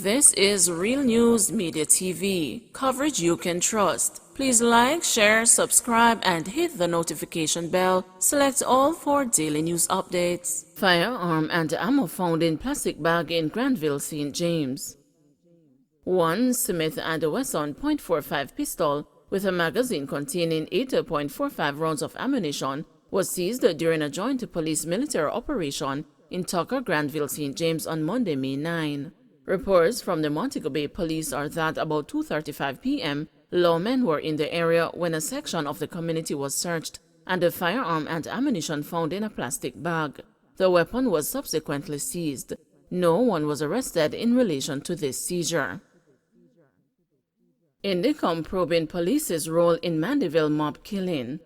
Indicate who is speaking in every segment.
Speaker 1: This is Real News Media TV, coverage you can trust. Please like, share, subscribe, and hit the notification bell. Select all for daily news updates. Firearm and ammo found in plastic bag in Granville, St. James. One Smith & Wesson .45 pistol with a magazine containing 8.45 rounds of ammunition was seized during a joint police-military operation in Tucker, Granville, St. James on Monday, May 9. Reports from the Montego Bay Police are that about 2:35 p.m., lawmen were in the area when a section of the community was searched and a firearm and ammunition found in a plastic bag. The weapon was subsequently seized. No one was arrested in relation to this seizure. Indicom probing police's role in Mandeville mob killing.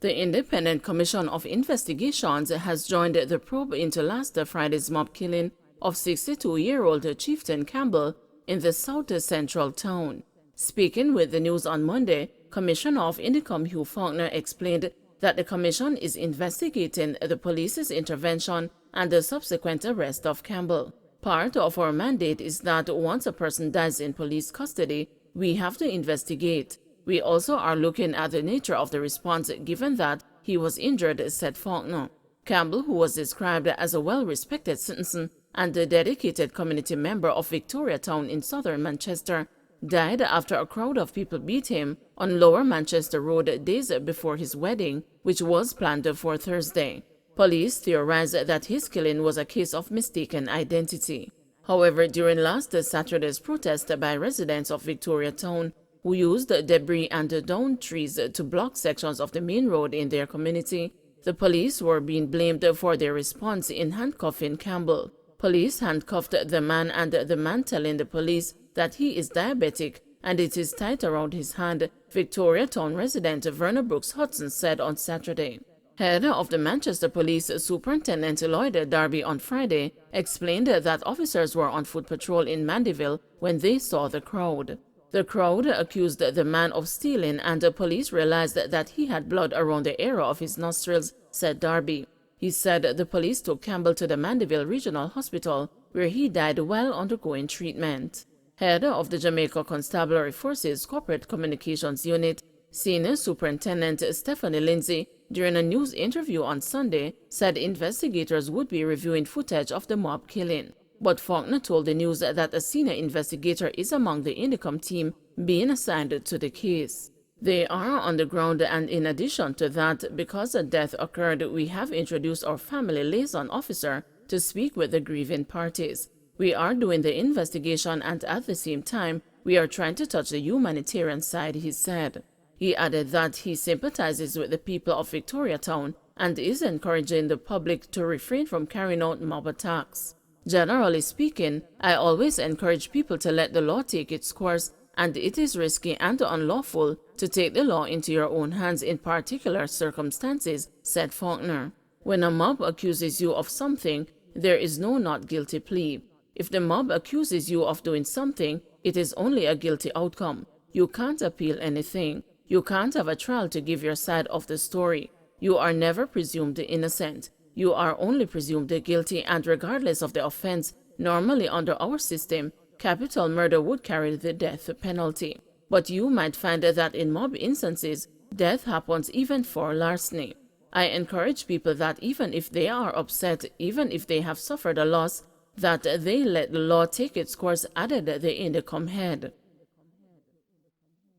Speaker 1: The Independent Commission of Investigations has joined the probe into last Friday's mob killing of 62-year-old Chieftain Campbell in the south-central town. Speaking with the news on Monday, Commissioner of Indicom Hugh Faulkner explained that the commission is investigating the police's intervention and the subsequent arrest of Campbell. Part of our mandate is that once a person dies in police custody, we have to investigate. We also are looking at the nature of the response given that he was injured, said Faulkner. Campbell, who was described as a well-respected citizen and a dedicated community member of Victoriatown in southern Manchester, died after a crowd of people beat him on Lower Manchester Road days before his wedding, which was planned for Thursday. Police theorized that his killing was a case of mistaken identity. However, during last Saturday's protest by residents of Victoriatown, who used debris and downed trees to block sections of the main road in their community, the police were being blamed for their response in handcuffing Campbell. Police handcuffed the man, and the man telling the police that he is diabetic and it is tight around his hand, Victoriatown resident Verna Brooks Hudson said on Saturday. Head of the Manchester Police Superintendent Lloyd Darby on Friday explained that officers were on foot patrol in Mandeville when they saw the crowd. The crowd accused the man of stealing, and the police realized that he had blood around the area of his nostrils, said Darby. He said the police took Campbell to the Mandeville Regional Hospital, where he died while undergoing treatment. Head of the Jamaica Constabulary Forces Corporate Communications Unit, Senior Superintendent Stephanie Lindsay, during a news interview on Sunday, said investigators would be reviewing footage of the mob killing. But Faulkner told the news that a senior investigator is among the Indicom team being assigned to the case. They are on the ground, and in addition to that, because a death occurred, we have introduced our family liaison officer to speak with the grieving parties. We are doing the investigation, and at the same time, we are trying to touch the humanitarian side, he said. He added that he sympathizes with the people of Victoriatown and is encouraging the public to refrain from carrying out mob attacks. Generally speaking, I always encourage people to let the law take its course, and it is risky and unlawful to take the law into your own hands in particular circumstances, said Faulkner. When a mob accuses you of something, there is no not guilty plea. If the mob accuses you of doing something, it is only a guilty outcome. You can't appeal anything. You can't have a trial to give your side of the story. You are never presumed innocent. You are only presumed guilty, and regardless of the offense, normally under our system, capital murder would carry the death penalty. But you might find that in mob instances, death happens even for larceny. I encourage people that even if they are upset, even if they have suffered a loss, that they let the law take its course, added the Indicom head.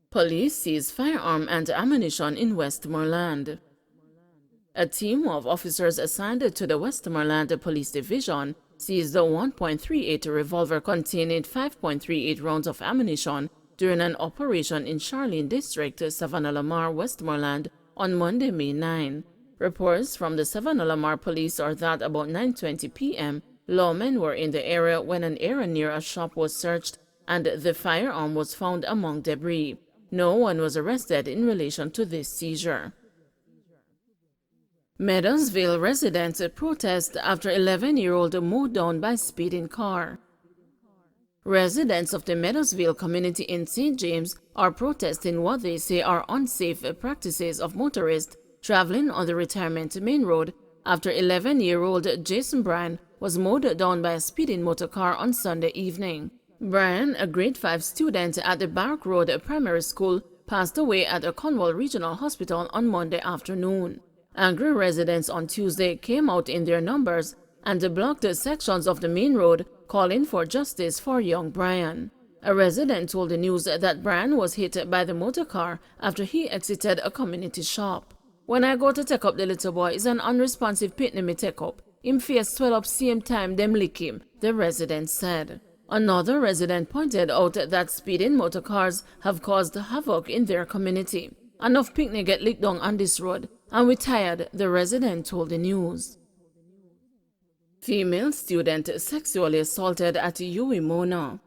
Speaker 1: Police seize firearm and ammunition in Westmoreland. A team of officers assigned to the Westmoreland Police Division seized a .138 revolver containing 5.38 rounds of ammunition during an operation in Charlene District, Savannah-Lamar, Westmoreland, on Monday, May 9. Reports from the Savannah-Lamar Police are that about 9:20 p.m., lawmen were in the area when an area near a shop was searched and the firearm was found among debris. No one was arrested in relation to this seizure. Meadowsville residents protest after 11-year-old mowed down by speeding car. Residents of the Meadowsville community in St. James are protesting what they say are unsafe practices of motorists traveling on the Retirement Main Road after 11-year-old Jason Bryan was mowed down by a speeding motor car on Sunday evening. Brian, a grade 5 student at the Barrack Road Primary School, passed away at a Cornwall Regional Hospital on Monday afternoon. Angry residents on Tuesday came out in their numbers and blocked sections of the main road, calling for justice for young Brian. A resident told the news that Brian was hit by the motor car after he exited a community shop. "When I go to take up the little boy, is an unresponsive pitney me take up. Him face swell up same time them lick him," the resident said. Another resident pointed out that speeding motor cars have caused havoc in their community. "Enough picnic get licked down on this road, and we tired," the resident told the news. Female student sexually assaulted at UWI Mona.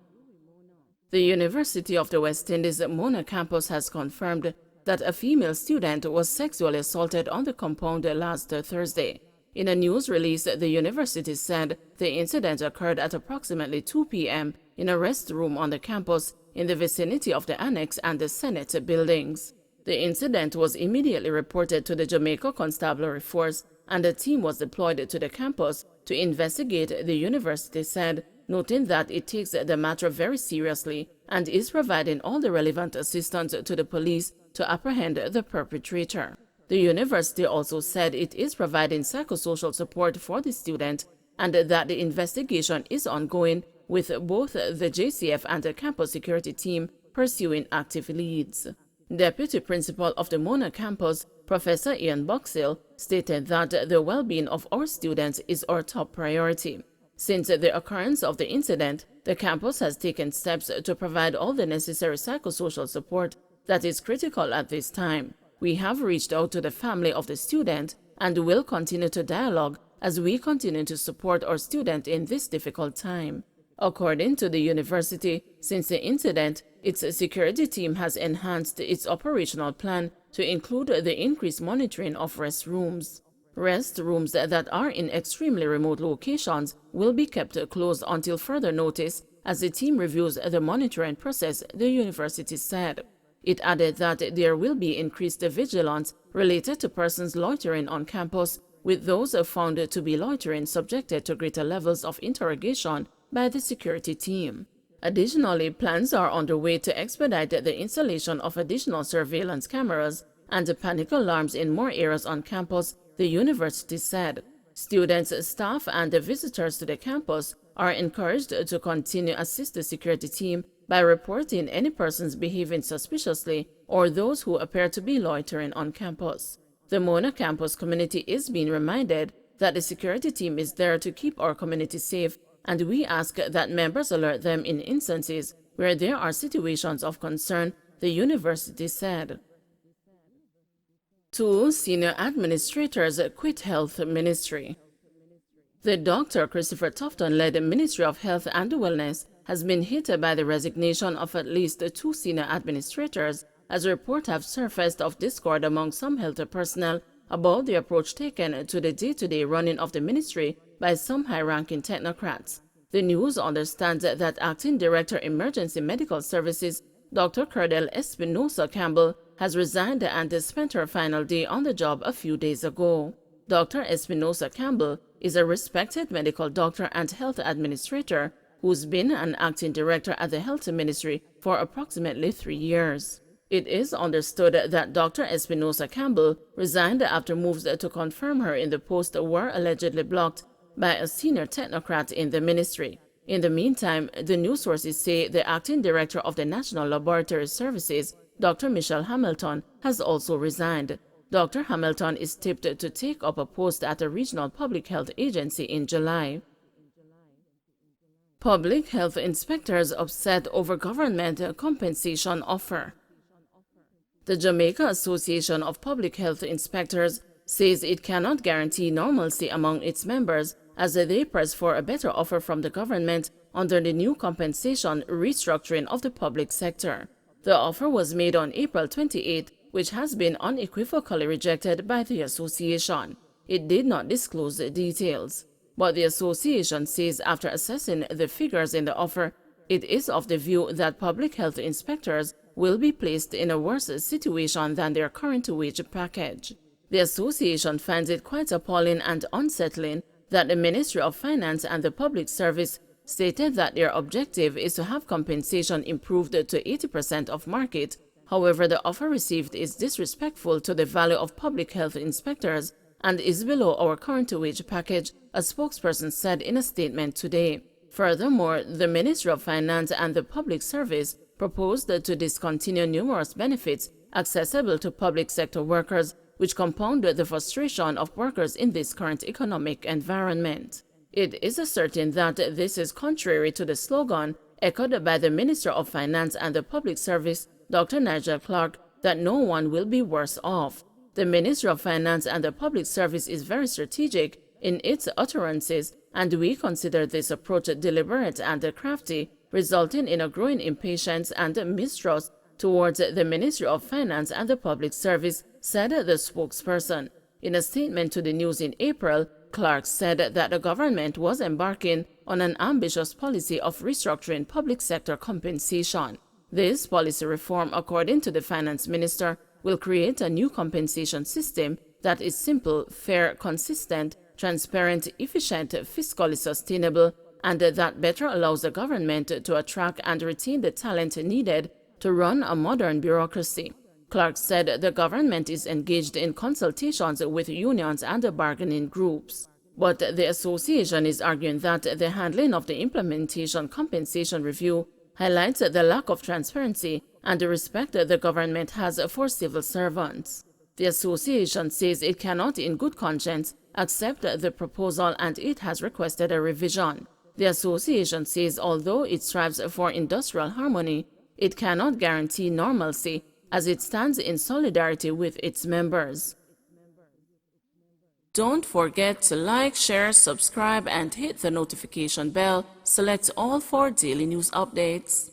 Speaker 1: The University of the West Indies Mona campus has confirmed that a female student was sexually assaulted on the compound last Thursday. In a news release, the university said the incident occurred at approximately 2 p.m. in a restroom on the campus in the vicinity of the Annex and the Senate buildings. The incident was immediately reported to the Jamaica Constabulary Force, and a team was deployed to the campus to investigate, the university said, noting that it takes the matter very seriously and is providing all the relevant assistance to the police to apprehend the perpetrator. The university also said it is providing psychosocial support for the student and that the investigation is ongoing, with both the JCF and the campus security team pursuing active leads. Deputy Principal of the Mona campus, Professor Ian Boxill, stated that the well-being of our students is our top priority. Since the occurrence of the incident, the campus has taken steps to provide all the necessary psychosocial support that is critical at this time. We have reached out to the family of the student and will continue to dialogue as we continue to support our student in this difficult time. According to the university, since the incident, its security team has enhanced its operational plan to include the increased monitoring of restrooms. Restrooms that are in extremely remote locations will be kept closed until further notice as the team reviews the monitoring process, the university said. It added that there will be increased vigilance related to persons loitering on campus, with those found to be loitering subjected to greater levels of interrogation by the security team. Additionally, plans are underway to expedite the installation of additional surveillance cameras and panic alarms in more areas on campus, the university said. Students, staff, and visitors to the campus are encouraged to continue to assist the security team by reporting any persons behaving suspiciously or those who appear to be loitering on campus. The Mona campus community is being reminded that the security team is there to keep our community safe, and we ask that members alert them in instances where there are situations of concern, the university said. 2 senior administrators quit Health Ministry. The Dr. Christopher Tufton-led Ministry of Health and Wellness has been hit by the resignation of at least 2 senior administrators, as reports have surfaced of discord among some health personnel about the approach taken to the day-to-day running of the ministry by some high-ranking technocrats. The news understands that Acting Director Emergency Medical Services, Dr. Cordell Espinosa Campbell, has resigned and spent her final day on the job a few days ago. Dr. Espinosa Campbell is a respected medical doctor and health administrator who's been an acting director at the Health Ministry for approximately 3 years. It is understood that Dr. Espinosa Campbell resigned after moves to confirm her in the post were allegedly blocked by a senior technocrat in the ministry. In the meantime, the news sources say the acting director of the National Laboratory Services, Dr. Michelle Hamilton, has also resigned. Dr. Hamilton is tipped to take up a post at a regional public health agency in July. Public health inspectors upset over government compensation offer. The Jamaica Association of Public Health Inspectors says it cannot guarantee normalcy among its members as they press for a better offer from the government under the new compensation restructuring of the public sector. The offer was made on April 28, which has been unequivocally rejected by the association. It did not disclose the details, but the association says after assessing the figures in the offer, it is of the view that public health inspectors will be placed in a worse situation than their current wage package. The association finds it quite appalling and unsettling that the Ministry of Finance and the Public Service stated that their objective is to have compensation improved to 80% of market. However, the offer received is disrespectful to the value of public health inspectors and is below our current wage package, a spokesperson said in a statement today. Furthermore, the Ministry of Finance and the Public Service proposed to discontinue numerous benefits accessible to public sector workers, which compounded the frustration of workers in this current economic environment. It is ascertain that this is contrary to the slogan echoed by the Minister of Finance and the Public Service, Dr. Nigel Clark, that no one will be worse off. The Ministry of Finance and the Public Service is very strategic in its utterances, and we consider this approach deliberate and crafty, resulting in a growing impatience and mistrust towards the Ministry of Finance and the Public Service, said the spokesperson. In a statement to the news in April, Clark said that the government was embarking on an ambitious policy of restructuring public sector compensation. This policy reform, according to the finance minister, will create a new compensation system that is simple, fair, consistent, transparent, efficient, fiscally sustainable, and that better allows the government to attract and retain the talent needed to run a modern bureaucracy. Clark said the government is engaged in consultations with unions and bargaining groups. But the association is arguing that the handling of the implementation compensation review highlights the lack of transparency and the respect the government has for civil servants. The association says it cannot in good conscience accept the proposal and it has requested a revision. The association says although it strives for industrial harmony, it cannot guarantee normalcy as it stands in solidarity with its members. Don't forget to like, share, subscribe, and hit the notification bell. Select all for daily news updates.